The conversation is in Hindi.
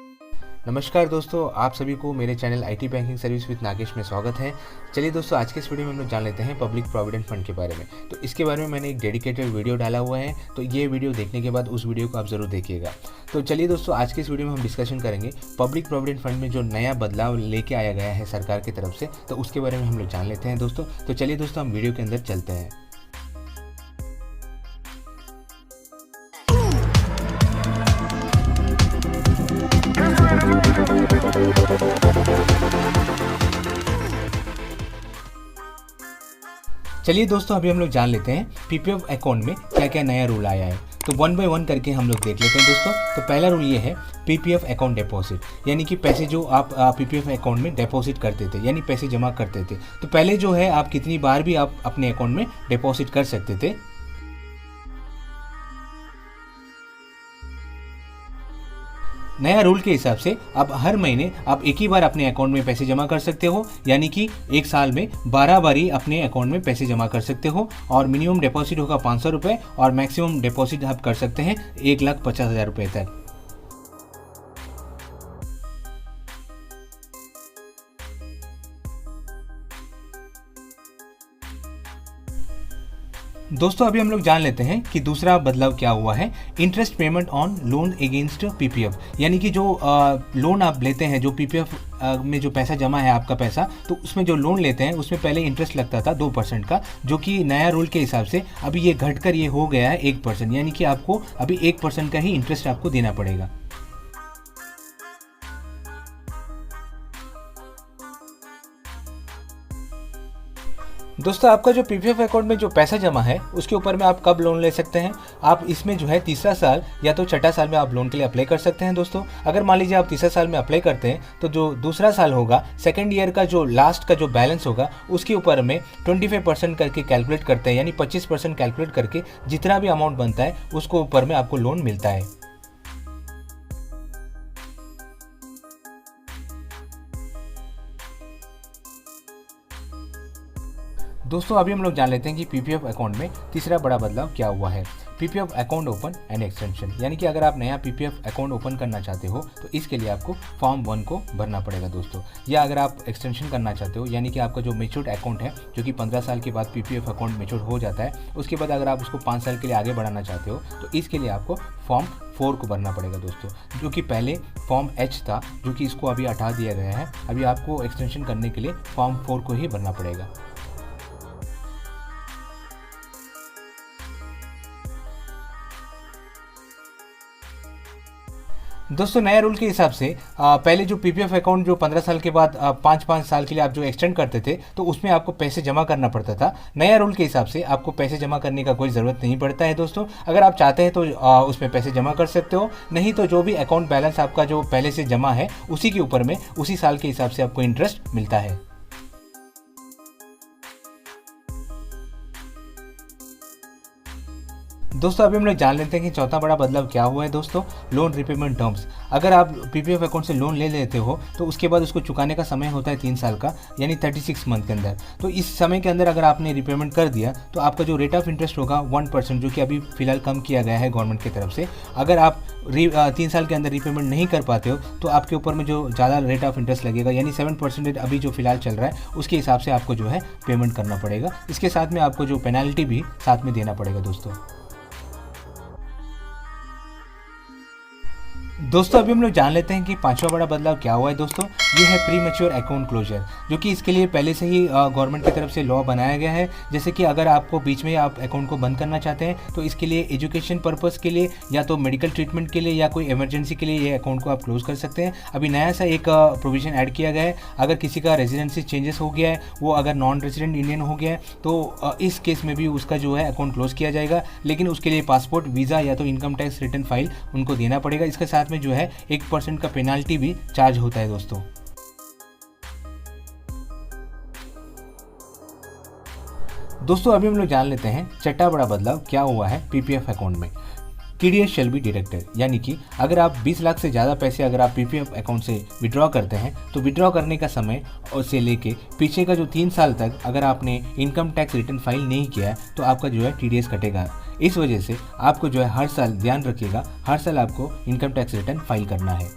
नमस्कार दोस्तों, आप सभी को मेरे channel IT banking service with Nagesh में स्वागत है। चलिए दोस्तों, आज के इस वीडियो में हम लोग जान लेते हैं पब्लिक प्रोविडेंट फंड के बारे में। तो इसके बारे में मैंने एक डेडिकेटेड वीडियो डाला हुआ है, तो ये वीडियो देखने के बाद उस वीडियो को आप ज़रूर देखिएगा। तो चलिए दोस्तों, आज के इस वीडियो में हम डिस्कशन करेंगे पब्लिक प्रोविडेंट फंड में जो नया बदलाव लेके आया गया है सरकार की तरफ से, तो उसके बारे में हम लोग जान लेते हैं दोस्तों। तो चलिए दोस्तों, हम वीडियो के अंदर चलते हैं। चलिए दोस्तों, अभी हम लोग जान लेते हैं पीपीएफ अकाउंट में क्या क्या नया रूल आया है। तो वन बाय वन करके हम लोग देख लेते हैं दोस्तों। तो पहला रूल ये है पीपीएफ अकाउंट डिपॉजिट, यानी कि पैसे जो आप पीपीएफ अकाउंट में डिपॉजिट करते थे, यानी पैसे जमा करते थे। तो पहले जो है आप कितनी बार भी आप अपने अकाउंट में डिपॉजिट कर सकते थे। नया रूल के हिसाब से अब हर महीने आप एक ही बार अपने अकाउंट में पैसे जमा कर सकते हो, यानी कि एक साल में 12 बारी अपने अकाउंट में पैसे जमा कर सकते हो। और मिनिमम डिपॉजिट होगा 500 रुपये और मैक्सिमम डिपॉजिट आप कर सकते हैं 1,50,000 रुपये तक। दोस्तों, अभी हम लोग जान लेते हैं कि दूसरा बदलाव क्या हुआ है। Interest payment on loan against PPF, यानी कि जो लोन आप लेते हैं, जो पीपीएफ में जो पैसा जमा है आपका पैसा, तो उसमें जो लोन लेते हैं उसमें पहले इंटरेस्ट लगता था 2% का, जो कि नया रूल के हिसाब से अभी ये घटकर ये हो गया है 1%, यानी कि आपको अभी 1% का ही इंटरेस्ट आपको देना पड़ेगा। दोस्तों, आपका जो पीपीएफ अकाउंट में जो पैसा जमा है उसके ऊपर में आप कब लोन ले सकते हैं। आप इसमें जो है तीसरा साल या तो छठा साल में आप लोन के लिए अप्लाई कर सकते हैं दोस्तों। अगर मान लीजिए आप तीसरा साल में अप्लाई करते हैं तो जो दूसरा साल होगा, सेकेंड ईयर का जो लास्ट का जो बैलेंस होगा उसके ऊपर में 25% करके कैलकुलेट करते हैं, यानी 25% कैलकुलेट करके जितना भी अमाउंट बनता है उसको ऊपर में आपको लोन मिलता है। दोस्तों, अभी हम लोग जान लेते हैं कि पीपीएफ अकाउंट में तीसरा बड़ा बदलाव क्या हुआ है। PPF account open and extension, यानी कि अगर आप नया पीपीएफ अकाउंट ओपन करना चाहते हो तो इसके लिए आपको फॉर्म 1 को भरना पड़ेगा दोस्तों। या अगर आप एक्सटेंशन करना चाहते हो, यानी कि आपका जो मेच्योर्ड अकाउंट है, जो कि 15 साल के बाद पीपीएफ अकाउंट मेच्योर हो जाता है, उसके बाद अगर आप उसको 5 साल के लिए आगे बढ़ाना चाहते हो तो इसके लिए आपको फॉर्म 4 को भरना पड़ेगा दोस्तों, जो कि पहले फॉर्म H था, जो कि इसको अभी हटा दिया गया है। अभी आपको एक्सटेंशन करने के लिए फॉर्म 4 को ही भरना पड़ेगा। दोस्तों, नया रूल के हिसाब से पहले जो पीपीएफ अकाउंट जो 15 साल के बाद 5-5 साल के लिए आप जो एक्सटेंड करते थे तो उसमें आपको पैसे जमा करना पड़ता था। नया रूल के हिसाब से आपको पैसे जमा करने का कोई ज़रूरत नहीं पड़ता है दोस्तों। अगर आप चाहते हैं तो उसमें पैसे जमा कर सकते हो, नहीं तो जो भी अकाउंट बैलेंस आपका जो पहले से जमा है उसी के ऊपर में उसी साल के हिसाब से आपको इंटरेस्ट मिलता है। दोस्तों, अभी हम लोग जान लेते हैं कि चौथा बड़ा बदलाव क्या हुआ है दोस्तों। लोन रिपेमेंट टर्म्स, अगर आप पीपीएफ अकाउंट से लोन ले लेते हो तो उसके बाद उसको चुकाने का समय होता है 3 साल का, यानी 36 मंथ के अंदर। तो इस समय के अंदर अगर आपने रिपेमेंट कर दिया तो आपका जो रेट ऑफ इंटरेस्ट होगा 1%, जो कि अभी फिलहाल कम किया गया है गवर्नमेंट की तरफ से। अगर आप 3 साल के अंदर रिपेमेंट नहीं कर पाते हो तो आपके ऊपर में जो ज़्यादा रेट ऑफ इंटरेस्ट लगेगा, यानी 7% अभी जो फिलहाल चल रहा है उसके हिसाब से आपको जो है पेमेंट करना पड़ेगा। इसके साथ में आपको जो पेनल्टी भी साथ में देना पड़ेगा दोस्तों। दोस्तों, अभी हम लोग जान लेते हैं कि पांचवा बड़ा बदलाव क्या हुआ है दोस्तों। ये है प्री मैच्योर अकाउंट क्लोजर, जो कि इसके लिए पहले से ही गवर्नमेंट की तरफ से लॉ बनाया गया है। जैसे कि अगर आपको बीच में आप अकाउंट को बंद करना चाहते हैं तो इसके लिए एजुकेशन पर्पस के लिए या तो मेडिकल ट्रीटमेंट के लिए या कोई इमरजेंसी के लिए ये अकाउंट को आप क्लोज कर सकते हैं। अभी नया सा एक प्रोविजन ऐड किया गया है। अगर किसी का रेजिडेंसी चेंजेस हो गया है, वो अगर नॉन रेजिडेंट इंडियन हो गया है तो इस केस में भी उसका जो है अकाउंट क्लोज किया जाएगा, लेकिन उसके लिए पासपोर्ट, वीज़ा या तो इनकम टैक्स रिटर्न फाइल उनको देना पड़ेगा। इसके साथ में जो है 1% का पेनाल्टी भी चार्ज होता है दोस्तों। दोस्तों, अभी हम लोग जान लेते हैं छठा बड़ा बदलाव क्या हुआ है पीपीएफ अकाउंट में। टीडीएस शैल बी डिडक्टेड, यानी कि अगर आप 20 लाख से ज़्यादा पैसे अगर आप पीपीएफ अकाउंट से विड्रॉ करते हैं तो विड्रॉ करने का समय और से लेके पीछे का जो 3 साल तक अगर आपने इनकम टैक्स रिटर्न फाइल नहीं किया है तो आपका जो है टीडीएस कटेगा। इस वजह से आपको जो है हर साल ध्यान रखिएगा, हर साल आपको इनकम टैक्स रिटर्न फाइल करना है।